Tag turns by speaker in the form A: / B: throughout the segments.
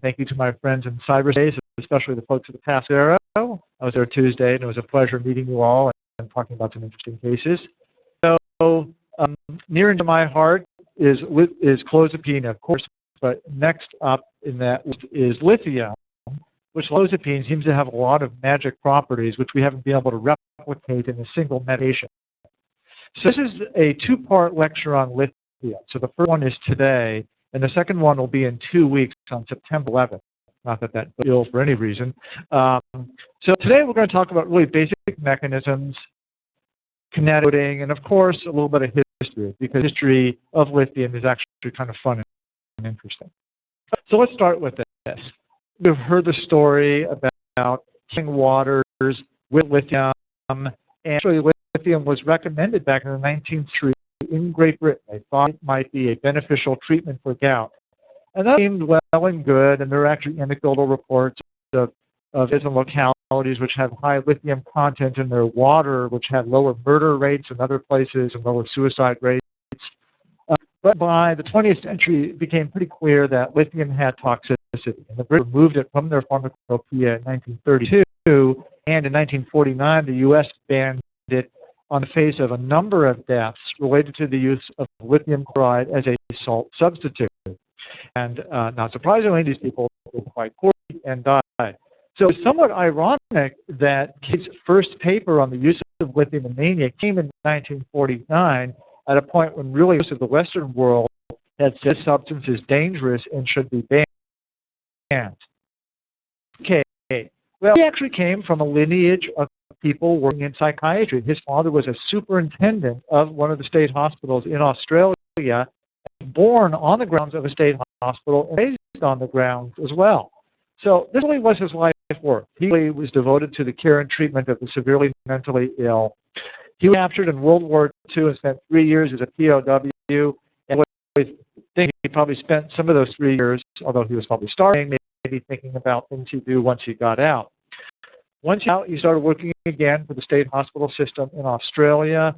A: Thank you to my friends in cyberspace, especially the folks at the Passero. I was there Tuesday, and it was a pleasure meeting you all and talking about some interesting cases. So near and to my heart is clozapine, of course, but next up in that is lithium, which clozapine seems to have a lot of magic properties which we haven't been able to replicate in a single medication. So this is a two-part lecture on lithium. So the first one is today, and the second one will be in 2 weeks on September 11th. Not that that's ill for any reason. So today we're going to talk about really basic mechanisms, kinetics, and of course a little bit of history, because history of lithium is actually kind of fun and interesting. So let's start with this. We've heard the story about healing waters with lithium, and actually lithium was recommended back in the 19th century in Great Britain. They thought it might be a beneficial treatment for gout. And that seemed well and good, and there are actually anecdotal reports of different localities which have high lithium content in their water, which had lower murder rates in other places and lower suicide rates. But by the 20th century, it became pretty clear that lithium had toxicity, and the British removed it from their pharmacopoeia in 1932, and in 1949, the U.S. banned it on the face of a number of deaths related to the use of lithium chloride as a salt substitute. And not surprisingly, these people were quite poorly and died. So it's somewhat ironic that Cade's first paper on the use of lithium in mania came in 1949 at a point when really most of the Western world had said this substance is dangerous and should be banned. Okay, well, he actually came from a lineage of people working in psychiatry. His father was a superintendent of one of the state hospitals in Australia, born on the grounds of a state hospital and raised on the grounds as well. So this really was his life work. He really was devoted to the care and treatment of the severely mentally ill. He was captured in World War II and spent 3 years as a POW, and I think he probably spent some of those 3 years, although he was probably starving, maybe thinking about things he'd do once he got out. Once out, he started working again for the state hospital system in Australia,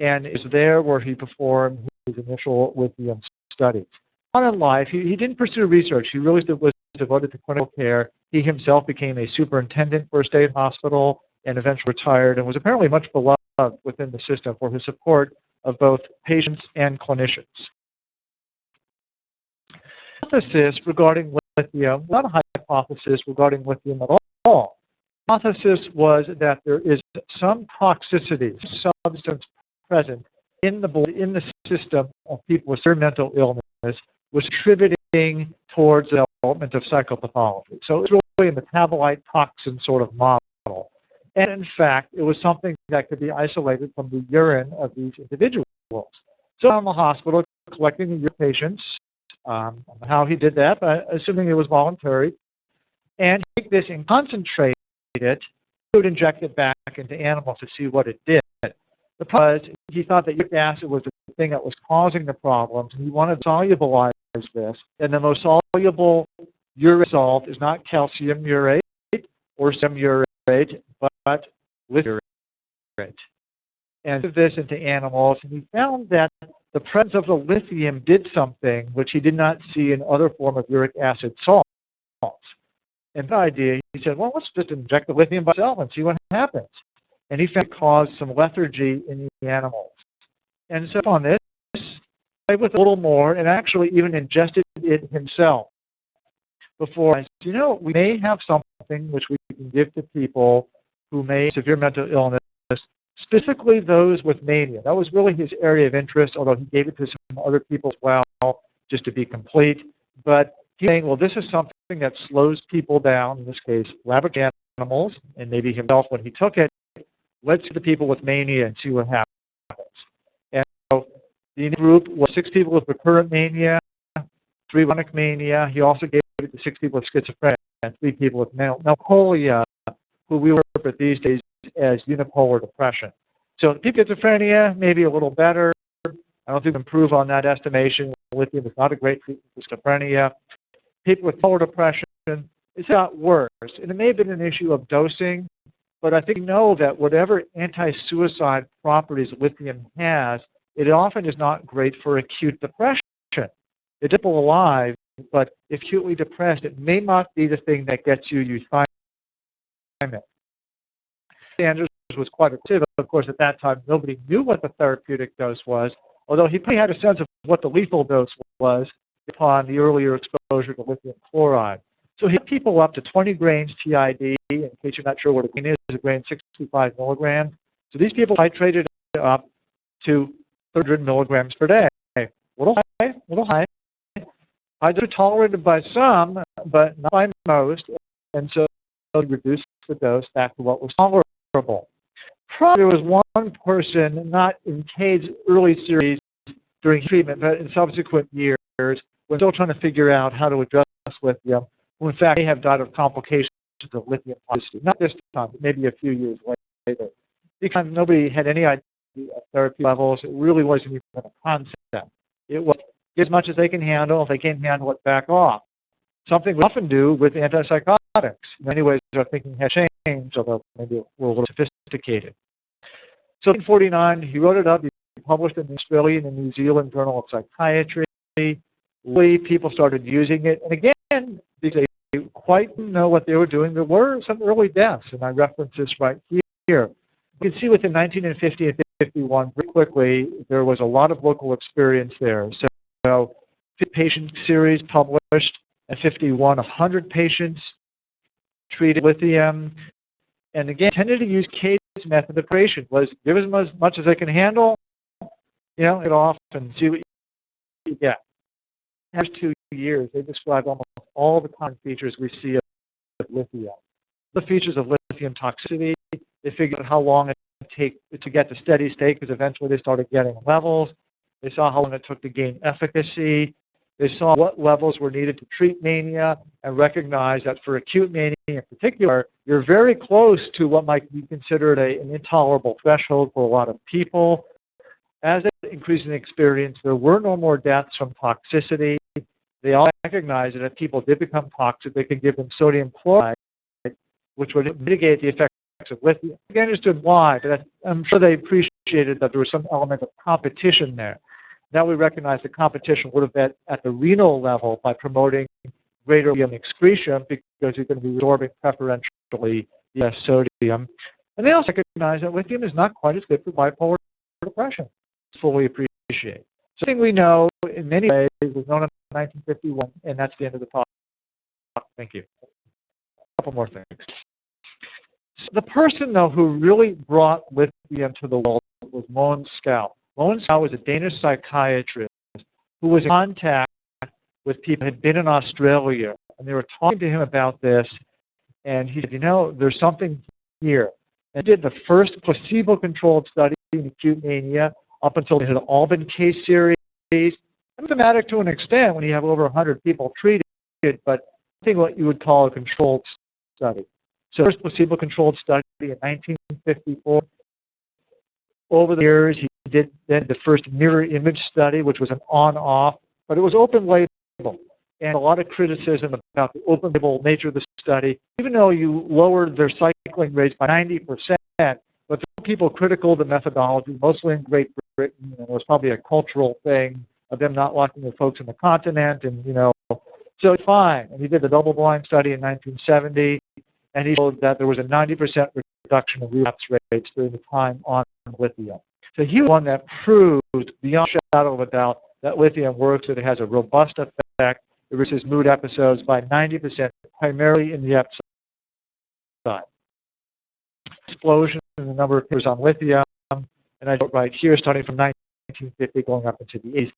A: and it was there where he performed his initial lithium studies. On in life, he didn't pursue research. He really was devoted to clinical care. He himself became a superintendent for a state hospital and eventually retired, and was apparently much beloved within the system for his support of both patients and clinicians. Hypothesis regarding lithium, not a hypothesis regarding lithium at all. The hypothesis was that there is some toxicity, substance present in the system of people with severe mental illness, was contributing towards the development of psychopathology. So it's really a metabolite toxin sort of model. And in fact, it was something that could be isolated from the urine of these individuals. So I'm in the hospital collecting the urine of patients, how he did that, assuming it was voluntary, and he took this and concentrate it, he would inject it back into animals to see what it did. Because he thought that uric acid was the thing that was causing the problems, and he wanted to solubilize this. And the most soluble uric salt is not calcium urate or sodium urate, but lithium urate. And took this into animals, and he found that the presence of the lithium did something which he did not see in other form of uric acid salts. And the idea, he said, well, let's just inject the lithium by itself and see what happens. And he found it caused some lethargy in the animals. And so on this, played with a little more and actually even ingested it himself before. I said, you know, we may have something which we can give to people who may have severe mental illness, specifically those with mania. That was really his area of interest, although he gave it to some other people as well, just to be complete. But he's saying, well, this is something that slows people down, in this case, laboratory animals, and maybe himself when he took it. Let's see the people with mania and see what happens. And so the group was 6 people with recurrent mania, 3 chronic mania. He also gave it to 6 people with schizophrenia and 3 people with melancholia, who we interpret these days as unipolar depression. So people with schizophrenia, maybe a little better. I don't think we can improve on that estimation. Lithium is not a great treatment for schizophrenia. People with polar depression, it's got worse. And it may have been an issue of dosing, but I think we know that whatever anti-suicide properties lithium has, it often is not great for acute depression. It's people alive, but if acutely depressed, it may not be the thing that gets you euthymic. Sanders was quite aggressive. Of course, at that time, nobody knew what the therapeutic dose was, although he probably had a sense of what the lethal dose was upon the earlier exposure to lithium chloride. So he had people up to 20 grains TID. In case you're not sure what a grain is, a grain 65 milligrams. So these people titrated up to 300 milligrams per day. A little high. Highs are tolerated by some, but not by most, and so he reduced the dose back to what was tolerable. Probably there was one person, not in Cade's early series during treatment, but in subsequent years, when still trying to figure out how to address lithium, who in fact may have died of complications of lithium toxicity. Not this time, but maybe a few years later. Because nobody had any idea of therapy levels, it really wasn't even a concept. It was get as much as they can handle. If they can't handle it, back off. Something we often do with antipsychotics. In many ways, our thinking has changed, although maybe we're a little sophisticated. So in 1949, he wrote it up. He published it in the Australian and New Zealand Journal of Psychiatry. People started using it. And again, because they quite didn't know what they were doing, there were some early deaths, and I reference this right here. You can see within 1950 and 51, very quickly, there was a lot of local experience there. So patient series published at 51, 100 patients treated lithium, and again, tended to use Cade's method of creation, was give as much as they can handle, get off and see what you get. After 2 years, they described almost all the common features we see of lithium. The features of lithium toxicity, they figured out how long it take to get to steady state, because eventually they started getting levels. They saw how long it took to gain efficacy. They saw what levels were needed to treat mania, and recognized that for acute mania in particular, you're very close to what might be considered an intolerable threshold for a lot of people. As they increased in experience, there were no more deaths from toxicity. They all recognized that if people did become toxic, they could give them sodium chloride, which would mitigate the effects of lithium. They understood why, but I'm sure they appreciated that there was some element of competition there. Now we recognize the competition would have been at the renal level by promoting greater lithium excretion, because you're going to be absorbing preferentially less sodium. And they also recognize that lithium is not quite as good for bipolar depression. Fully appreciate. Something we know in many ways was known in 1951, and that's the end of the talk. Thank you. A couple more things. So the person, though, who really brought lithium to the world was Mogens Schou. Mogens Schou was a Danish psychiatrist who was in contact with people who had been in Australia, and they were talking to him about this, and he said, there's something here. And he did the first placebo-controlled study in acute mania up until it had all been case series. Symptomatic to an extent when you have over 100 people treated, but I think what you would call a controlled study. So first placebo-controlled study in 1954. Over the years, he did then the first mirror image study, which was an on-off, but it was open label. And a lot of criticism about the open label nature of the study, even though you lowered their cycling rates by 90%, but there were people critical of the methodology, mostly in Great Britain, and it was probably a cultural thing of them not liking the folks in the continent, and so it's fine. And he did the double-blind study in 1970, and he showed that there was a 90% reduction in relapse rates during the time on lithium. So he was one that proved beyond a shadow of a doubt that lithium works, that it has a robust effect. It reduces mood episodes by 90%, primarily in the upside. Explosion in the number of papers on lithium, and I wrote right here, starting from 1950 going up into the 80s,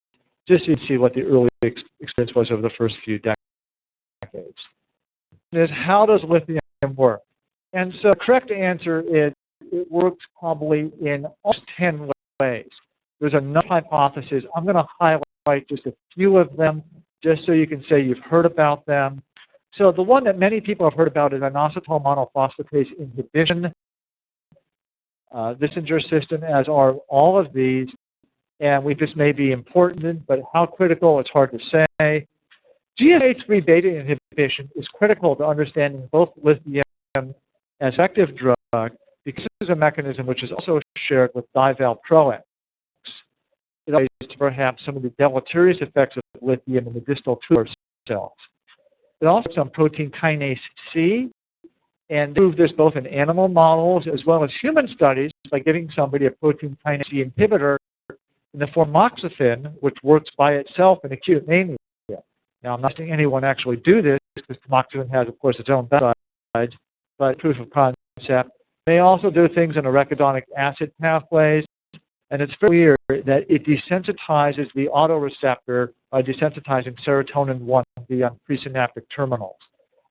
A: just so you can see what the early experience was over the first few decades. Is how does lithium work? And so the correct answer is it works probably in almost 10 ways. There's a number of hypotheses. I'm going to highlight just a few of them, just so you can say you've heard about them. So the one that many people have heard about is inositol monophosphatase inhibition. This in your system, as are all of these, and this may be important, but how critical, it's hard to say. GSH3 beta inhibition is critical to understanding both lithium as effective drug, because this is a mechanism which is also shared with divalproex. It relates to perhaps some of the deleterious effects of lithium in the distal tubes cells. It also works on protein kinase C, and they proved this both in animal models as well as human studies by giving somebody a protein kinase C inhibitor in the form of tamoxifen, which works by itself in acute mania. Now, I'm not seeing anyone actually do this because tamoxifen has, of course, its own bad sides, but proof of concept. They also do things in arachidonic acid pathways, and it's very weird that it desensitizes the autoreceptor by desensitizing serotonin 1B on presynaptic terminals.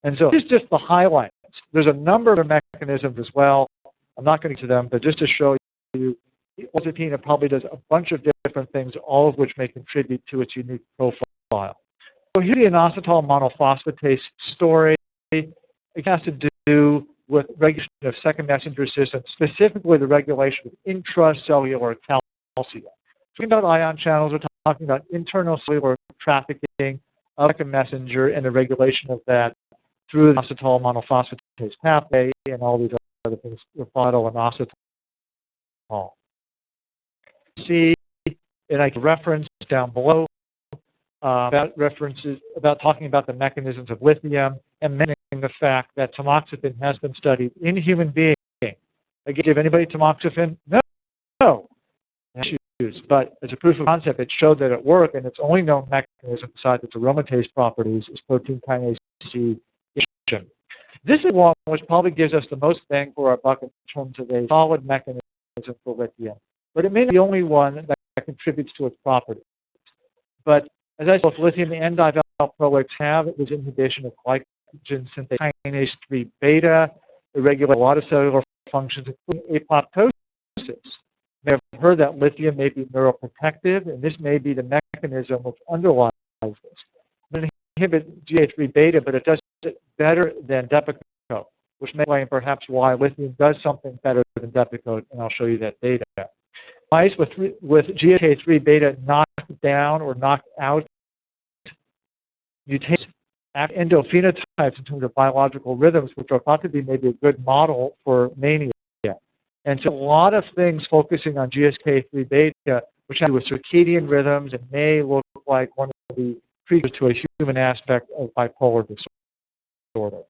A: And so this is just the highlights. There's a number of mechanisms as well. I'm not going to get to them, but just to show you, Lozapine probably does a bunch of different things, all of which may contribute to its unique profile. So here's the inositol monophosphatase story. It has to do with regulation of second messenger systems, specifically the regulation of intracellular calcium. Talking about ion channels, we're talking about internal cellular trafficking of second messenger and the regulation of that through the inositol monophosphatase pathway and all these other things, inositol. See, and I can reference down below about talking about the mechanisms of lithium and mentioning the fact that tamoxifen has been studied in human beings. Again, give anybody tamoxifen? No. But as a proof of concept, it showed that it worked, and its only known mechanism besides its aromatase properties is protein kinase C inhibition. This is one which probably gives us the most bang for our buck in terms of a solid mechanism for lithium. But it may not be the only one that contributes to its properties. But as I said, both lithium and divalproics have this inhibition of glycogen synthase kinase 3 beta. It regulates a lot of cellular functions, including apoptosis. You may have heard that lithium may be neuroprotective, and this may be the mechanism which underlies this. It inhibits GA3 beta, but it does it better than Depakote, which may explain perhaps why lithium does something better than Depakote, and I'll show you that data. Mice with GA3 beta knocked down or knocked out mutations endophenotypes in terms of biological rhythms, which are thought to be maybe a good model for mania. And so a lot of things focusing on GSK3 beta, which have to do with circadian rhythms and may look like one of the precursors to a human aspect of bipolar disorder.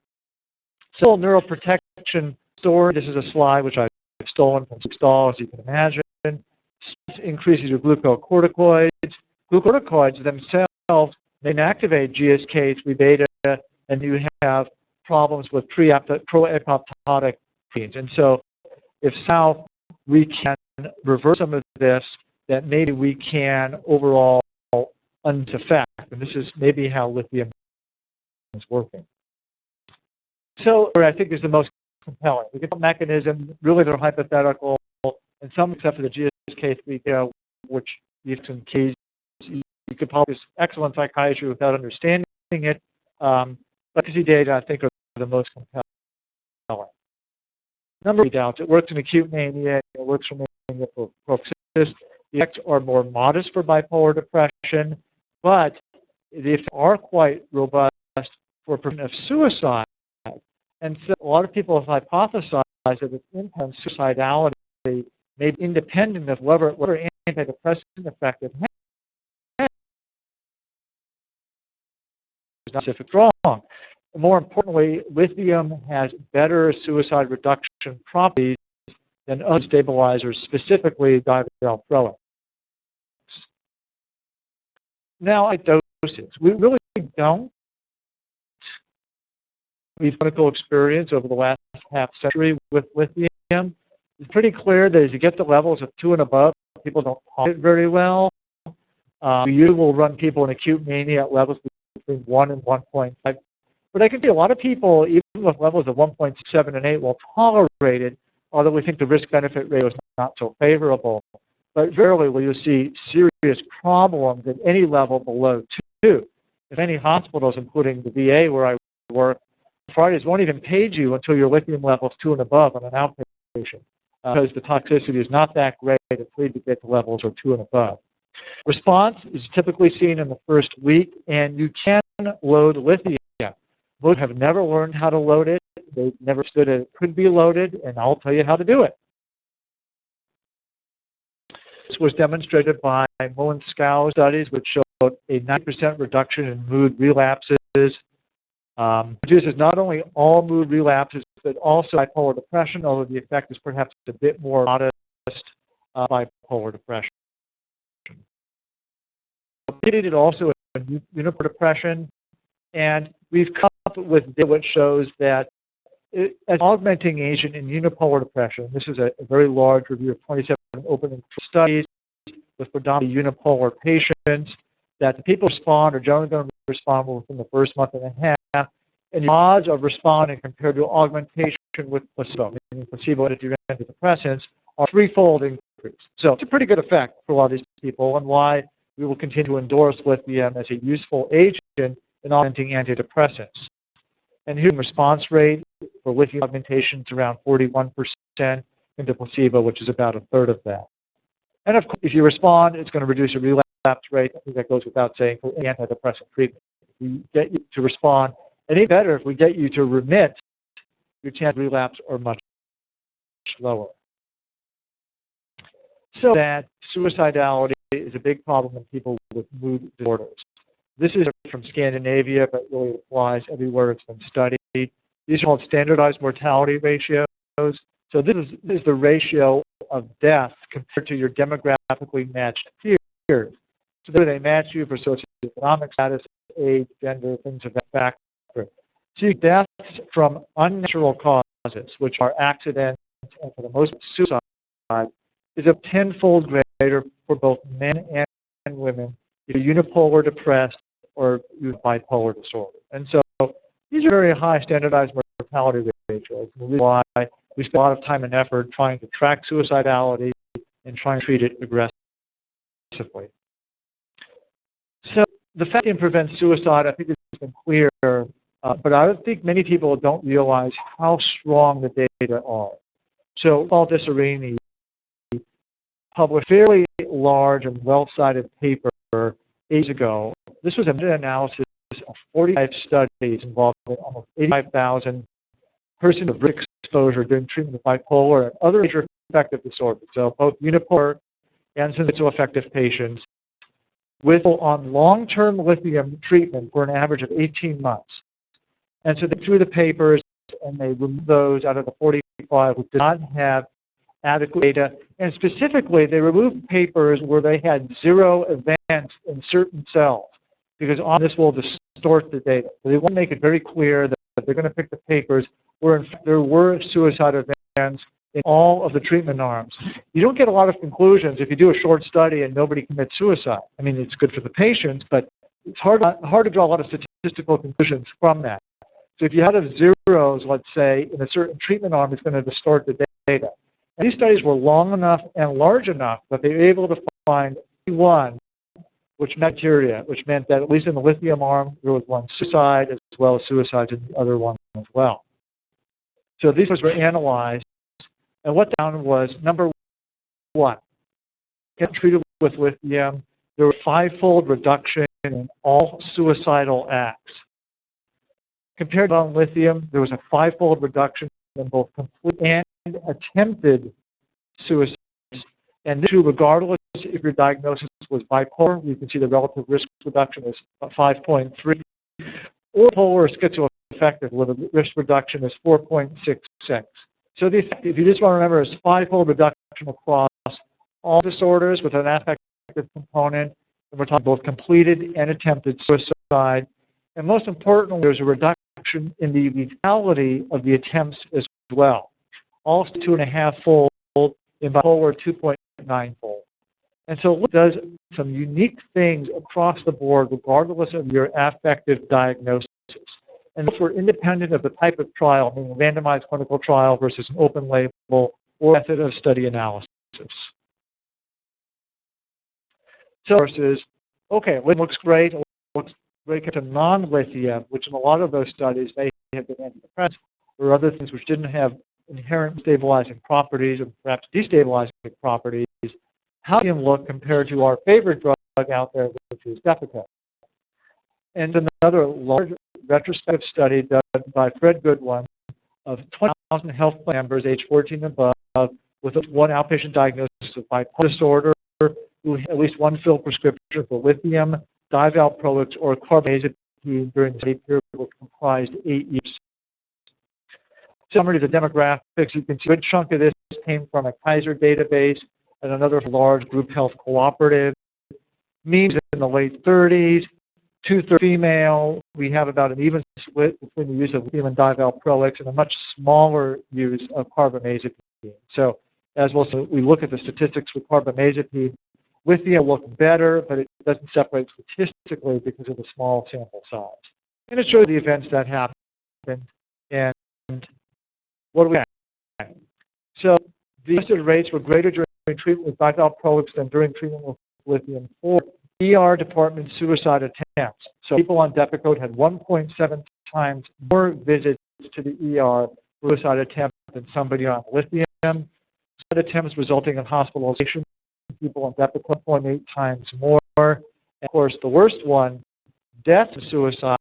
A: So neuroprotection story, this is a slide which I've stolen from Stahl, as you can imagine. Increases your glucocorticoids. Glucocorticoids themselves may inactivate GSK3 beta, and you have problems with pro-apoptotic proteins. And so if somehow we can reverse some of this, that maybe we can overall undo the effect. And this is maybe how lithium is working. So I think is the most compelling. We get the mechanism, really they're hypothetical, and some except for the GSK3 beta, which you can case, you could probably do excellent psychiatry without understanding it. Efficacy data, I think, are the most compelling. Number of doubts. It works in acute mania. It works for mania for psychosis. The effects are more modest for bipolar depression, but the effects are quite robust for prevention of suicide. And so a lot of people have hypothesized that its impact on suicidality may be independent of whatever antidepressant effect it has. It's not specific wrong. More importantly, lithium has better suicide reduction properties than other stabilizers, specifically divalproic. Now, like doses, we really don't. We've clinical experience over the last half century with lithium. It's pretty clear that as you get to levels of 2 and above, people don't tolerate it very well. We usually will run people in acute mania at levels between 1 and 1.5. But I can see a lot of people, even with levels of 1.7 and 8, will tolerate it, although we think the risk-benefit ratio is not so favorable. But rarely will you see serious problems at any level below 2. In many hospitals, including the VA where I work, Fridays won't even page you until your lithium level is 2 and above on an outpatient, because the toxicity is not that great until you get to levels of 2 and above. Response is typically seen in the first week, and you can load lithium. Most have never learned how to load it. They've never understood it could be loaded, and I'll tell you how to do it. This was demonstrated by Mullen-Scow studies, which a 90% reduction in mood relapses. Reduces not only all mood relapses, but also bipolar depression, although the effect is perhaps a bit more modest bipolar depression. It also in unipolar depression, and we've come up with data which shows that as an augmenting agent in unipolar depression, this is a very large review of 27 open and studies with predominantly unipolar patients, that the people respond are generally going to respond within the first month and a half, and the odds of responding compared to augmentation with placebo, meaning placebo and antidepressants, are threefold increase. So it's a pretty good effect for a lot of these people, and why we will continue to endorse lithium as a useful agent in augmenting antidepressants. And here, response rate for lithium augmentation is around 41% into placebo, which is about a third of that. And of course, if you respond, it's going to reduce your relapse rate. I think that goes without saying for antidepressant treatment. If we get you to respond, and even better, if we get you to remit, your chance of relapse are much lower. So that suicidality is a big problem in people with mood disorders. This is from Scandinavia, but really applies everywhere it's been studied. These are called standardized mortality ratios. So this is the ratio of deaths compared to your demographically matched peers. So they match you for socioeconomic status, age, gender, things of that factor. So deaths from unnatural causes, which are accidents and for the most suicide, is a tenfold greater for both men and women if you're unipolar depressed or you have bipolar disorder. And so these are very high standardized mortality ratios. And this is why we spend a lot of time and effort trying to track suicidality and trying to treat it aggressively. So the fact it prevents suicide, I think it's been clear, but I think many people don't realize how strong the data are. So Paul Disarini published a fairly large and well-cited paper years ago. This was a meta-analysis of 45 studies involving almost 85,000 persons with risk exposure during treatment of bipolar and other major affective disorders. So both unipolar and schizoaffective patients on long-term lithium treatment for an average of 18 months. And so they threw the papers and they removed those out of the 45 who did not have adequate data, and specifically they removed papers where they had 0 events in certain cells, because on this will distort the data. So they want to make it very clear that they're going to pick the papers where in fact there were suicide events in all of the treatment arms. You don't get a lot of conclusions if you do a short study and nobody commits suicide. I mean, it's good for the patients, but it's hard to draw a lot of statistical conclusions from that. So if you had zeros, let's say, in a certain treatment arm, it's going to distort the data. And these studies were long enough and large enough that they were able to find one which met criteria, which meant that at least in the lithium arm, there was one suicide as well as suicides in the other one as well. So these were analyzed, and what they found was, number one, treated with lithium, there was a 5-fold reduction in all suicidal acts. Compared to lithium, there was a 5-fold reduction in both complete and attempted suicides. And this is regardless if your diagnosis was bipolar. You can see the relative risk reduction is 5.3, or bipolar or schizoaffective, where the risk reduction is 4.66. So the effect, if you just want to remember, is 5-fold reduction across all disorders with an affective component. And we're talking both completed and attempted suicide. And most importantly, there's a reduction in the lethality of the attempts as well. Also 2.5-fold, in bipolar 2.9-fold. And so it does some unique things across the board, regardless of your affective diagnosis. And those were independent of the type of trial, meaning a randomized clinical trial versus an open label or method of study analysis. So versus, okay, lithium looks great. It looks great compared to non-lithium, which in a lot of those studies may have been antidepressants or other things which didn't have inherent stabilizing properties or perhaps destabilizing properties. How can look compared to our favorite drug out there, which is Depakote? And another large retrospective study done by Fred Goodwin of 20,000 health plan members aged 14 and above with one outpatient diagnosis of bipolar disorder who had at least one filled prescription for lithium, divalproex or carbamazepine during the study period was comprised 8 years. Summary of the demographics, you can see a good chunk of this came from a Kaiser database and another large group health cooperative. Means in the late 30s, 2/3 female. We have about an even split between the use of lithium and divalproex and a much smaller use of carbamazepine. So as we look at the statistics with carbamazepine, lithium will look better, but it doesn't separate statistically because of the small sample size. And it shows the events that happened. And what do we have? So the adjusted rates were greater during treatment with divalproex than during treatment with lithium for ER department suicide attempts. So people on Depakote had 1.7 times more visits to the ER suicide attempt than somebody on lithium. Suicide attempts resulting in hospitalization, people on Depakote 1.8 times more. And of course, the worst one, death and suicide,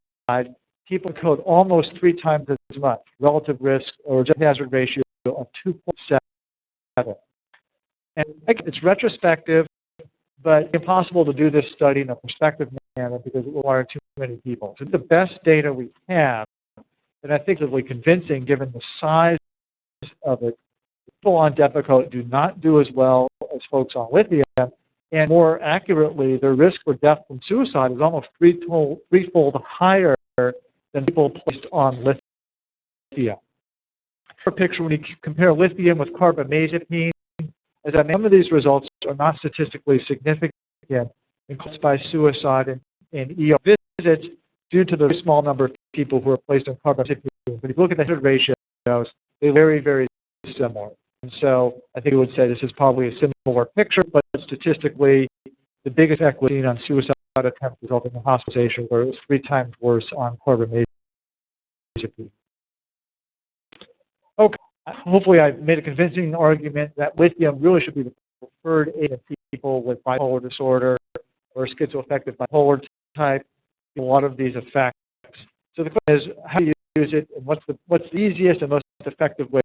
A: people on Depakote almost 3 times as much, relative risk or hazard ratio of 2.7. And it's retrospective, but impossible to do this study in a prospective manner because it will require too many people. So it's the best data we have, and I think it's really convincing given the size of it. People on Depakote do not do as well as folks on lithium, and more accurately, their risk for death from suicide is almost threefold higher than people placed on lithium. For a picture, when you compare lithium with carbamazepine, as I mentioned, some of these results are not statistically significant in caused by suicide and ER visits due to the small number of people who are placed on carbamazepine. But if you look at the hazard ratios, they're very, very similar. And so I think we would say this is probably a similar picture, but statistically, the biggest effect was seen on suicide attempts resulting in hospitalization, where it was 3 times worse on carbamazepine. Okay. Hopefully I've made a convincing argument that lithium really should be the preferred aid in people with bipolar disorder or schizoaffective bipolar type, a lot of these effects. So the question is, how do you use it, and what's the easiest and most effective way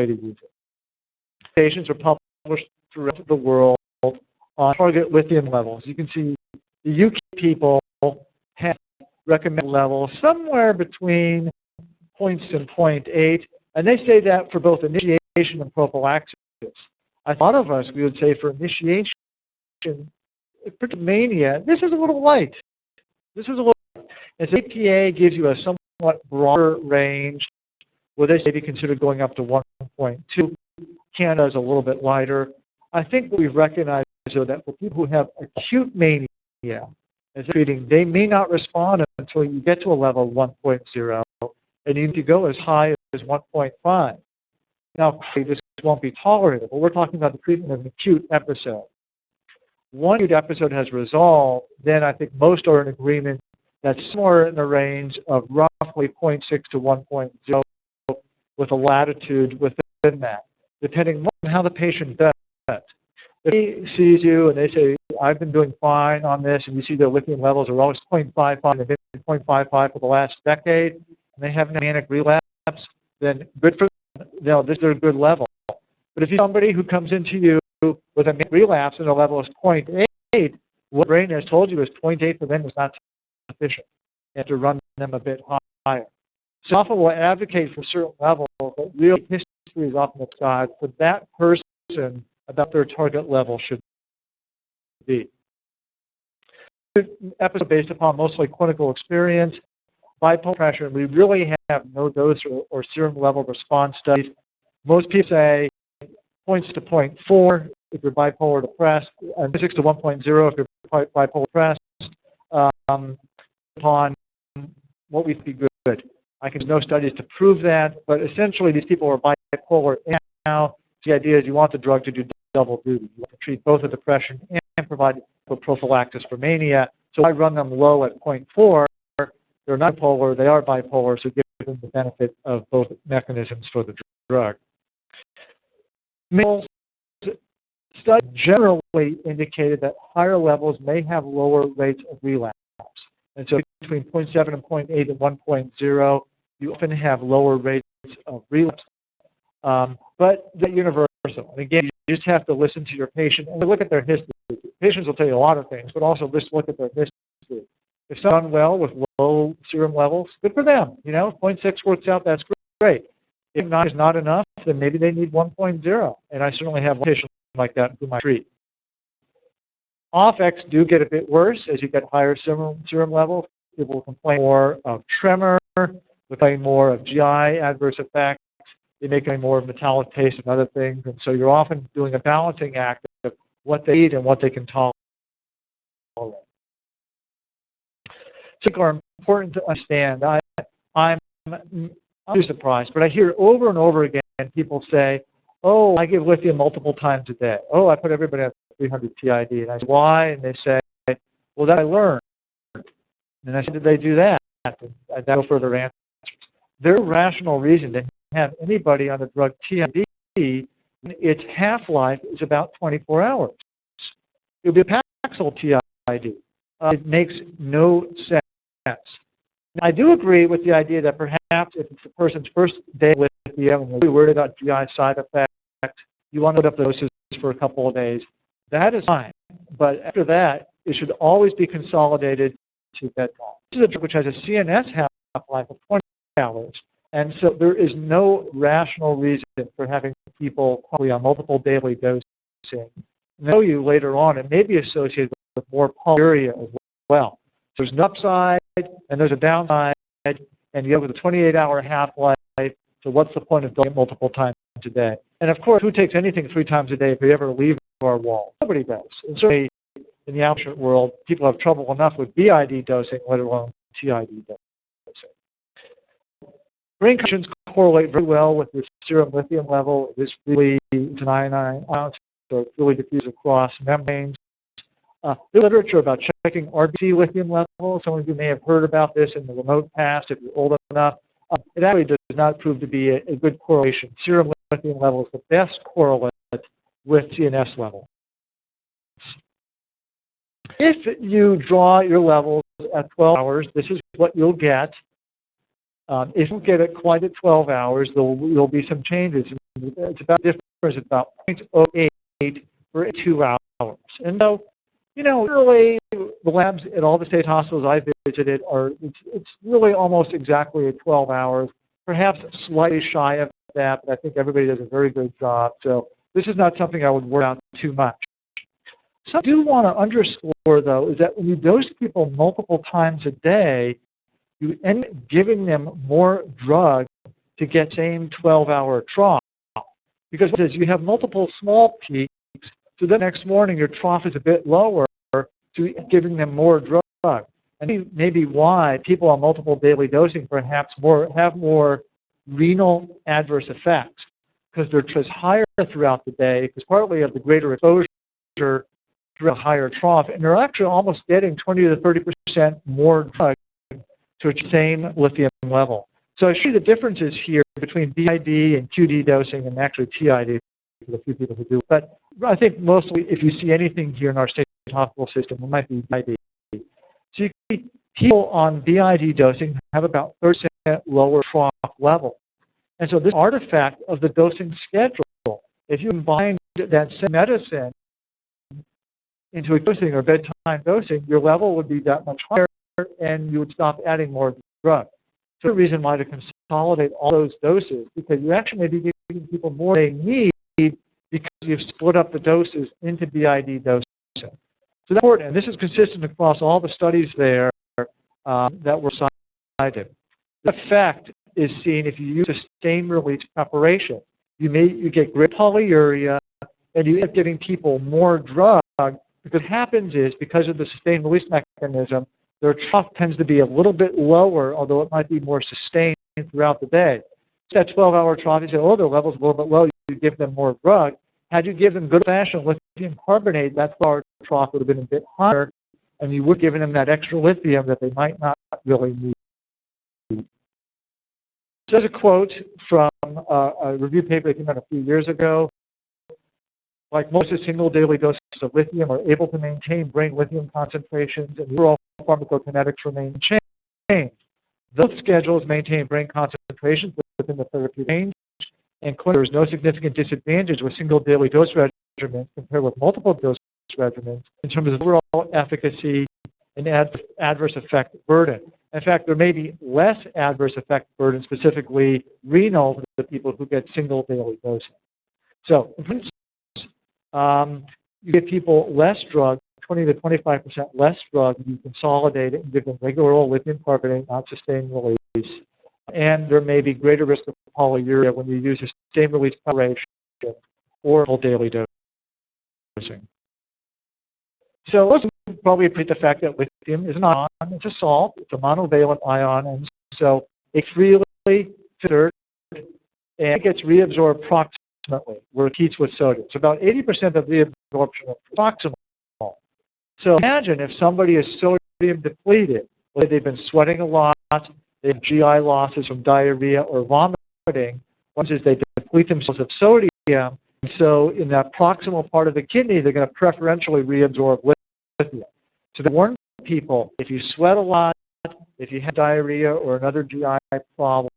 A: to use it? Patients are published throughout the world on target lithium levels. You can see the UK people have recommended levels somewhere between 0.6 and 0.8. And they say that for both initiation and prophylaxis. A lot of us, we would say for initiation, mania, this is a little light. This is a little light. And so APA gives you a somewhat broader range where they say be considered going up to 1.2. Canada is a little bit lighter. I think what we've recognized though that for people who have acute mania as treating, they may not respond until you get to a level of 1.0, and you need to go as high as 1.5. Now, this won't be tolerated, but we're talking about the treatment of an acute episode. One acute episode has resolved, then I think most are in agreement that's somewhere in the range of roughly 0.6 to 1.0 with a latitude within that, depending on how the patient does. If he sees you and they say, I've been doing fine on this, and you see their lithium levels are always 0.55, they've been 0.55 for the last decade, and they haven't had manic relapse, then good for them. No, this is a good level. But if you're somebody who comes into you with a manic relapse and the level is 0.8, what the brain has told you is 0.8 for them is not sufficient. You have to run them a bit higher. So often we'll advocate for certain levels, but real history is often ascribed for that person about their target level should be. Episode based upon mostly clinical experience, bipolar depression, we really have no dose or serum level response studies. Most people say 0.6 to 0.4 if you're bipolar depressed, and 0.6 to 1.0 if you're bipolar depressed. Upon what we think be good. I can no studies to prove that, but essentially these people are bipolar now. The idea is you want the drug to do double duty. You want to treat both the depression and provide prophylaxis for mania. So I run them low at 0.4. They're not bipolar, they are bipolar, so give them the benefit of both mechanisms for the drug. Male studies generally indicated that higher levels may have lower rates of relapse. And so between 0.7 and 0.8 and 1.0, you often have lower rates of relapse. But they're universal. And again, you just have to listen to your patient and look at their history. Patients will tell you a lot of things, but also just look at their history. do. If someone's done well with low serum levels, good for them. You know, 0.6 works out, that's great. If 9 is not enough, then maybe they need 1.0. And I certainly have one patient like that whom I treat. Off effects do get a bit worse as you get higher serum levels. People will complain more of tremor, complain more of GI adverse effects. They may complain more of metallic taste and other things. And so you're often doing a balancing act of what they eat and what they can tolerate. So are important to understand. I'm surprised, but I hear over and over again people say, oh, I give lithium multiple times a day. Oh, I put everybody on 300 TID. And I say, why? And they say, well, that I learned. And I said, did they do that? And no further answers. Their rational reason to have anybody on the drug TID, its half-life is about 24 hours. It would be a Paxil TID. It makes no sense. Now, I do agree with the idea that perhaps if it's the person's first day with lithium and you're worried about GI side effects, you want to put up doses for a couple of days. That is fine. But after that, it should always be consolidated to bedtime. This is a drug which has a CNS half-life of 20 hours. And so there is no rational reason for having people probably on multiple daily dosing. Know you later on, it may be associated with more polyuria as well. There's an upside and there's a downside, and you have a 28-hour half-life. So what's the point of doing it multiple times a day? And of course, who takes anything 3 times a day if we ever leave our wall? Nobody does. And certainly in the outpatient world, people have trouble enough with BID dosing, let alone TID dosing. Brain conditions correlate very well with the serum lithium level. It is really an ion, so it's really diffused across membranes. There's literature about checking RBC lithium levels. Some of you may have heard about this in the remote past if you're old enough. It actually does not prove to be a good correlation. Serum lithium level is the best correlate with CNS level. If you draw your levels at 12 hours, this is what you'll get. If you get it quite at 12 hours, there will be some changes. It's about difference about 0.08 for 2 hours. And so, you know, really, the labs at all the state hospitals I visited it's really almost exactly at 12 hours, perhaps slightly shy of that, but I think everybody does a very good job. So this is not something I would worry about too much. So I do want to underscore, though, is that when you dose people multiple times a day, you end up giving them more drug to get same 12-hour trough. Because you have multiple small peaks, so the next morning your trough is a bit lower, so you're giving them more drug. And maybe why people on multiple daily dosing perhaps have more renal adverse effects, because their trough is higher throughout the day, because partly of the greater exposure through a higher trough, and they're actually almost getting 20 to 30% more drug to the same lithium level. So I show you the differences here between BID and QD dosing and actually TID for the few people who do. But I think mostly if you see anything here in our state hospital system, it might be BID. So you see people on BID dosing have about 30% lower trough level. And so this artifact of the dosing schedule, if you combine that same medicine into a dosing or bedtime dosing, your level would be that much higher and you would stop adding more drug. So the reason why to consolidate all those doses, because you actually may be giving people more they need because you've split up the doses into BID dosing. So that's important, and this is consistent across all the studies there that were cited. The effect is seen if you use sustained release preparation. You get great polyuria, and you end up giving people more drug. Because what happens is, because of the sustained release mechanism, their trough tends to be a little bit lower, although it might be more sustained throughout the day. So that 12-hour trough, you say, oh, their level's a little bit low, you give them more drug. Had you give them good old-fashioned lithium carbonate, that 12-hour trough would have been a bit higher, and you would have given them that extra lithium that they might not really need. So there's a quote from a review paper that came out a few years ago. Like most of single daily doses of lithium are able to maintain brain lithium concentrations, and the overall pharmacokinetics remain changed. Those schedules maintain brain concentrations within the therapeutic range, and there is no significant disadvantage with single daily dose regimens compared with multiple dose regimens in terms of overall efficacy an adverse effect burden. In fact, there may be less adverse effect burden, specifically renal, for the people who get single daily dosing. So, for instance, you give people less drug, 20 to 25% less drug, you consolidate it and give them regular oral lithium carbonate, not sustained release. And there may be greater risk of polyuria when you use sustained release preparation or daily dosing. So let's probably appreciate the fact that lithium is an ion, it's a salt, it's a monovalent ion, and so it's really filtered and it gets reabsorbed proximally, where it heats with sodium. So about 80% of reabsorption is proximal. So imagine if somebody is sodium depleted, like they've been sweating a lot, they have GI losses from diarrhea or vomiting. One is they deplete themselves of sodium, and so in that proximal part of the kidney, they're going to preferentially reabsorb lithium. So they warn people, if you sweat a lot, if you have diarrhea or another GI problem,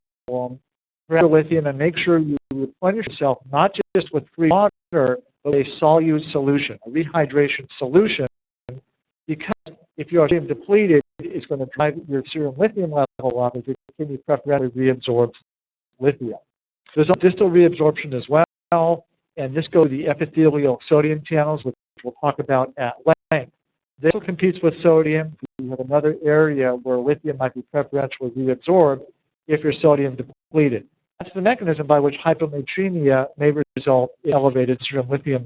A: grab lithium and make sure you replenish yourself not just with free water, but a solute solution, a rehydration solution, because if you are sodium depleted, it's going to drive your serum lithium level up as your kidney preferentially reabsorbs lithium. There's distal reabsorption as well, and this goes to the epithelial sodium channels, which we'll talk about at length. This competes with sodium. You have another area where lithium might be preferentially reabsorbed if you're sodium depleted. That's the mechanism by which hyponatremia may result in elevated serum lithium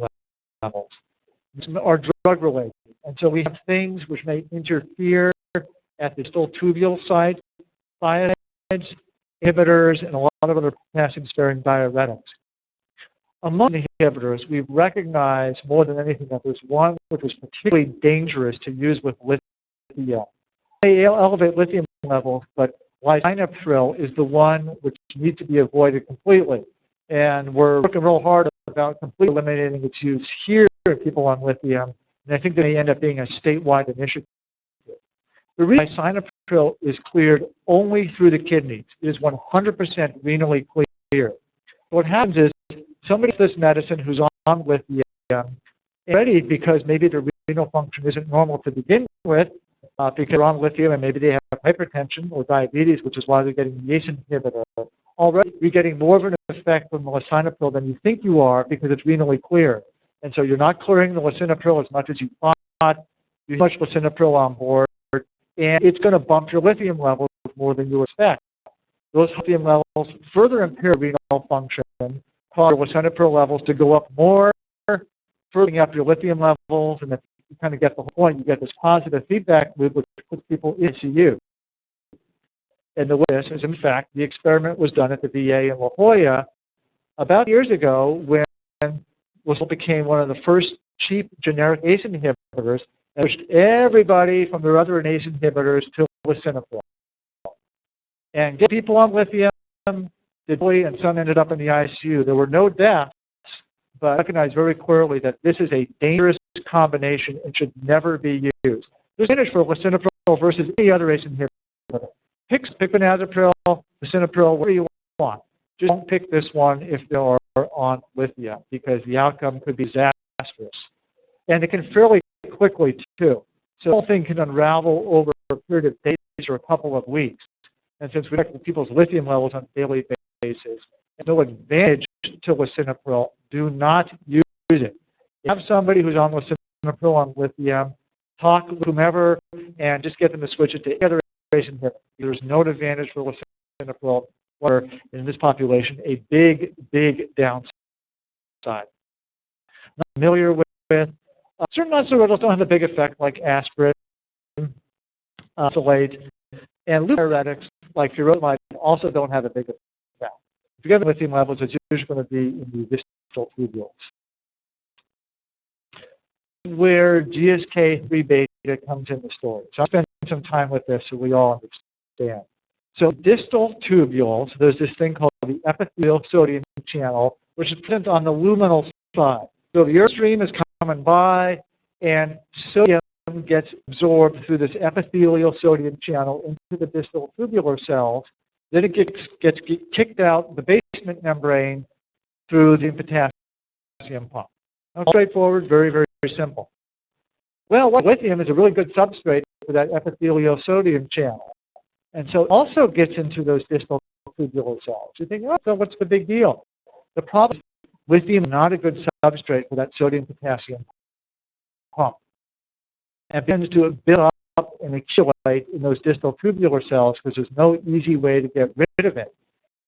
A: levels. These are drug-related. And so we have things which may interfere at the distal tubule site, thiazides, inhibitors, and a lot of other potassium-sparing diuretics. Among the inhibitors, we've recognized more than anything that there's one which was particularly dangerous to use with lithium. They elevate lithium levels, but lisinopril is the one which needs to be avoided completely. And we're working real hard about completely eliminating its use here in people on lithium, and I think that may end up being a statewide initiative. The reason lisinopril is cleared only through the kidneys. It is 100% renally clear. What happens is somebody gets this medicine who's on lithium already because maybe their renal function isn't normal to begin with, because they're on lithium and maybe they have hypertension or diabetes, which is why they're getting the ACE inhibitor. Already you're getting more of an effect from the lisinopril than you think you are because it's renally clear. And so you're not clearing the lisinopril as much as you thought. You have too much lisinopril on board, and it's going to bump your lithium levels more than you expect. Those lithium levels further impair renal function, cause your lisinopril levels to go up more, furthering up your lithium levels, and if you kind of get the whole point, you get this positive feedback loop which puts people in ICU. And the way this is, in fact, the experiment was done at the VA in La Jolla about years ago when Lisinopril became one of the first cheap generic ACE inhibitors and pushed everybody from their other ACE inhibitors to lisinopril. And get people on lithium, and some ended up in the ICU. There were no deaths, but I recognize very clearly that this is a dangerous combination and should never be used. There's an advantage for lisinopril versus any other ACE inhibitor. Pick benazepril, lisinopril, whatever you want. Just don't pick this one if they are on lithium, because the outcome could be disastrous. And it can fairly quickly, too. So the whole thing can unravel over a period of days or a couple of weeks. And since we check people's lithium levels on a daily basis, and no advantage to lisinopril, do not use it. If you have somebody who's on lisinopril on lithium, talk with whomever, and just get them to switch it to any other ACE inhibitor. There's no advantage for lisinopril, or in this population, a big downside. Not familiar with certain nonsteroidals don't have a big effect like aspirin, oxalate, and loop diuretics like furosemide also don't have a big effect. If you get lithium levels, it's usually going to be in the distal tubules, where GSK3 beta comes in the story. So I'll spend some time with this so we all understand. So distal tubules, there's this thing called the epithelial sodium channel, which is present on the luminal side. So the earth stream is coming by, and sodium gets absorbed through this epithelial sodium channel into the distal tubular cells. Then it gets kicked out the basement membrane through the potassium pump. Now, straightforward, very simple. Well, lithium is a really good substrate for that epithelial sodium channel. And so it also gets into those distal tubular cells. You think, oh, so what's the big deal? The problem is lithium is not a good substrate for that sodium-potassium pump. And it begins to build up and accumulate in those distal tubular cells because there's no easy way to get rid of it.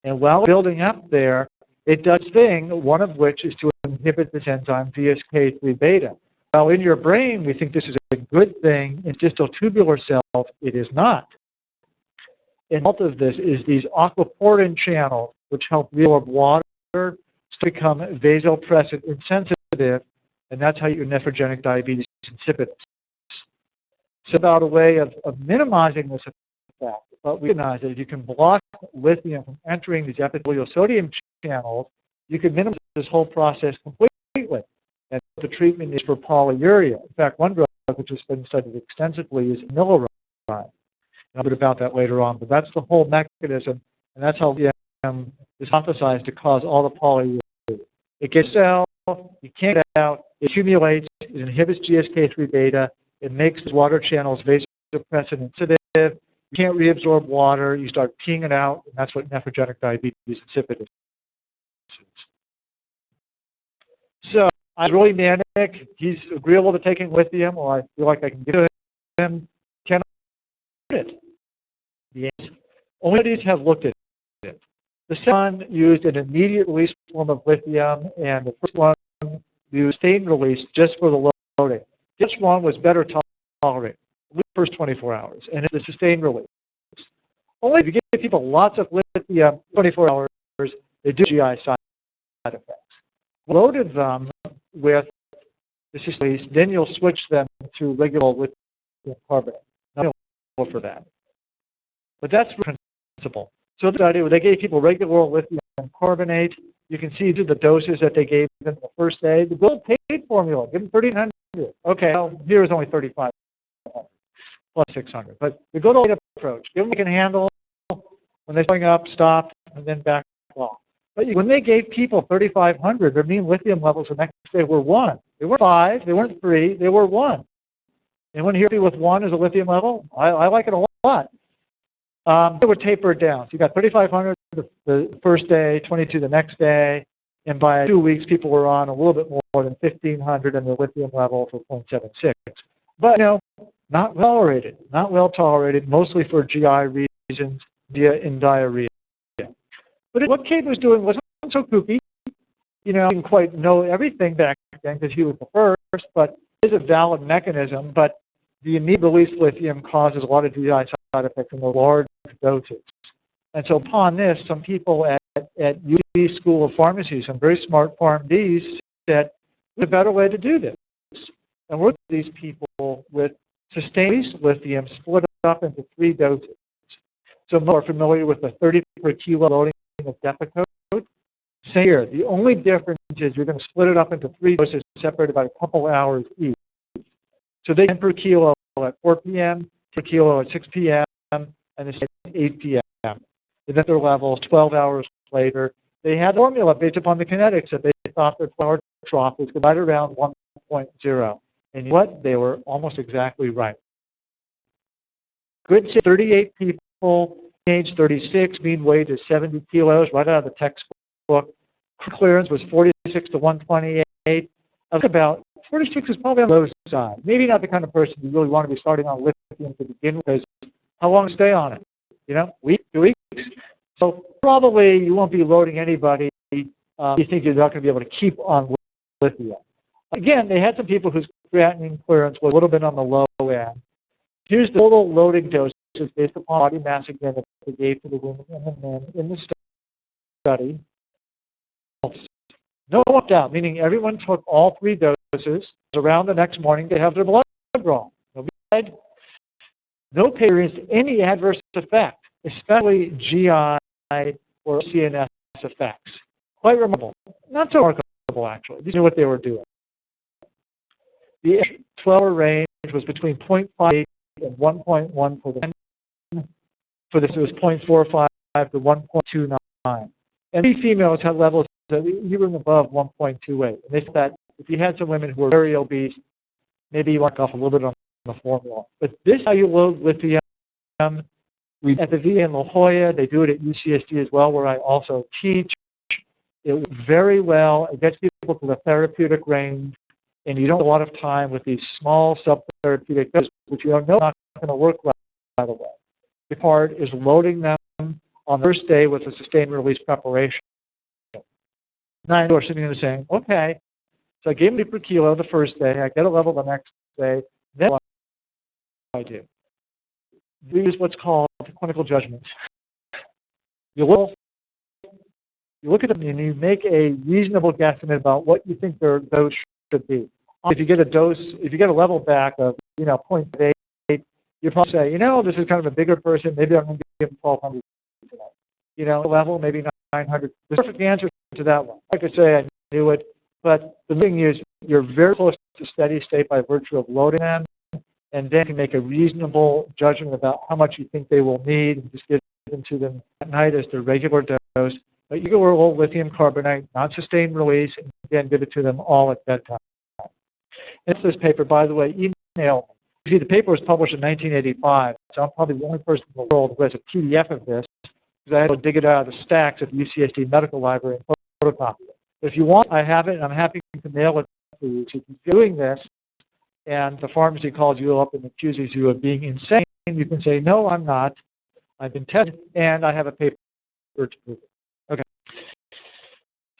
A: And while building up there, it does thing, one of which is to inhibit this enzyme GSK3 beta. While in your brain we think this is a good thing, in distal tubular cells it is not. And the result of this is these aquaporin channels, which help reabsorb water, become vasopressin insensitive, and that's how you get your nephrogenic diabetes insipidus. So about a way of minimizing this effect, but we recognize that if you can block lithium from entering these epithelial sodium channels, you can minimize this whole process completely. And the treatment is for polyuria. In fact, one drug which has been studied extensively is miliride. A bit about that later on, but that's the whole mechanism, and that's how lithium is hypothesized to cause all the polyuria. It gets out, you can't get it out, it accumulates, it inhibits GSK3 beta, it makes the water channels vasopressin insensitive, you can't reabsorb water, you start peeing it out, and that's what nephrogenic diabetes insipidus is. So, I'm really manic, he's agreeable to taking lithium, or I feel like I can get him, can I get it? The only studies have looked at it. The second one used an immediate release form of lithium, and the first one used sustained release just for the loading. This one was better tolerated, at least the first 24 hours, and it's the sustained release. Only if you give people lots of lithium 24 hours, they do GI side effects. Loaded them with the sustained release, then you'll switch them to regular lithium carbonate. Now, you'll go for that. But that's the principle. So the study where they gave people regular lithium carbonate, you can see the doses that they gave them the first day. The gold paid formula, give them 1,300. Okay, well, here is only 3,500 plus 600. But the good old approach, give them what they can handle. When they're going up, stop, and then back off. But when they gave people 3,500, their mean lithium levels the next day were 1. They weren't 5, they weren't 3, they were 1. And when you hear with 1 as a lithium level, I like it a lot. They would taper it down. So you got 3,500 the first day, 22 the next day, and by 2 weeks, people were on a little bit more than 1,500 in the lithium level for 0.76. But, not well tolerated, mostly for GI reasons, in diarrhea. But what Cade was doing wasn't so kooky. He didn't quite know everything back then because he was the first, but it is a valid mechanism. But the immediate release lithium causes a lot of GI side effects in the large doses. And so upon this, some people at UC School of Pharmacy, some very smart PharmDs, said, there's a better way to do this. And we're these people with sustained lithium split up into 3 doses. So more familiar with the 30 per kilo loading of Depakote. Same here. The only difference is you're going to split it up into 3 doses separated by a couple hours each. So they 10 per kilo at 4 p.m., per kilo at 6 p.m., and the same at 8 p.m. And then their levels 12 hours later. They had a formula based upon the kinetics that they thought their 12-hour trough was right around 1.0. And you know what? They were almost exactly right. Good 38 people, age 36, mean weight is 70 kilos, right out of the textbook. Clearance was 46 to 128. About 46 is probably on the low side. Maybe not the kind of person you really want to be starting on lithium to begin with, because how long to stay on it? Week, 2 weeks? So probably you won't be loading anybody you think you're not going to be able to keep on lithium. Again, they had some people whose creatinine clearance was a little bit on the low end. Here's the total loading doses based upon body mass again that they gave to the women and the men in the study. No opt-out, meaning everyone took all 3 doses. Around the next morning, they have their blood drawn. No experienced any adverse effect, especially GI or CNS effects. Quite remarkable. Not so remarkable, actually. These are what they were doing. The 12-hour range was between 0.58 and 1.1 for the men. For this, it was 0.45 to 1.29. And these females had levels that even above 1.28. And they said that if you had some women who were very obese, maybe you want to off a little bit on the formula. But this is how you load lithium. We at the VA in La Jolla, they do it at UCSD as well, where I also teach. It works very well. It gets people to the therapeutic range, and you don't have a lot of time with these small subtherapeutic doses, which you don't know are not going to work right away. The part is loading them on the first day with a sustained release preparation. Now you're sitting there saying, okay, so I gave them per kilo the first day, I get a level the next day, then what do I do? We use what's called clinical judgments. You look at them and you make a reasonable guesstimate about what you think their dose should be. If you get a level back of 0.8, you probably say, this is kind of a bigger person, maybe I'm going to give them 1,200 today. Level, maybe 900. The perfect answer to that one. I could say I knew it, but the thing is, you're very close to steady state by virtue of loading them, and then you can make a reasonable judgment about how much you think they will need, and just give them to them at night as their regular dose. But you go roll lithium carbonate, not sustained release, and again, give it to them all at bedtime. And this paper, by the way, email. You see, the paper was published in 1985, so I'm probably the only person in the world who has a PDF of this, because I had to dig it out of the stacks at the UCSD Medical Library and photocopy it. But if you want, I have it, and I'm happy to mail it to you. So if you're doing this, and the pharmacy calls you up and accuses you of being insane, you can say, no, I'm not. I've been tested, and I have a paper to prove it. Okay.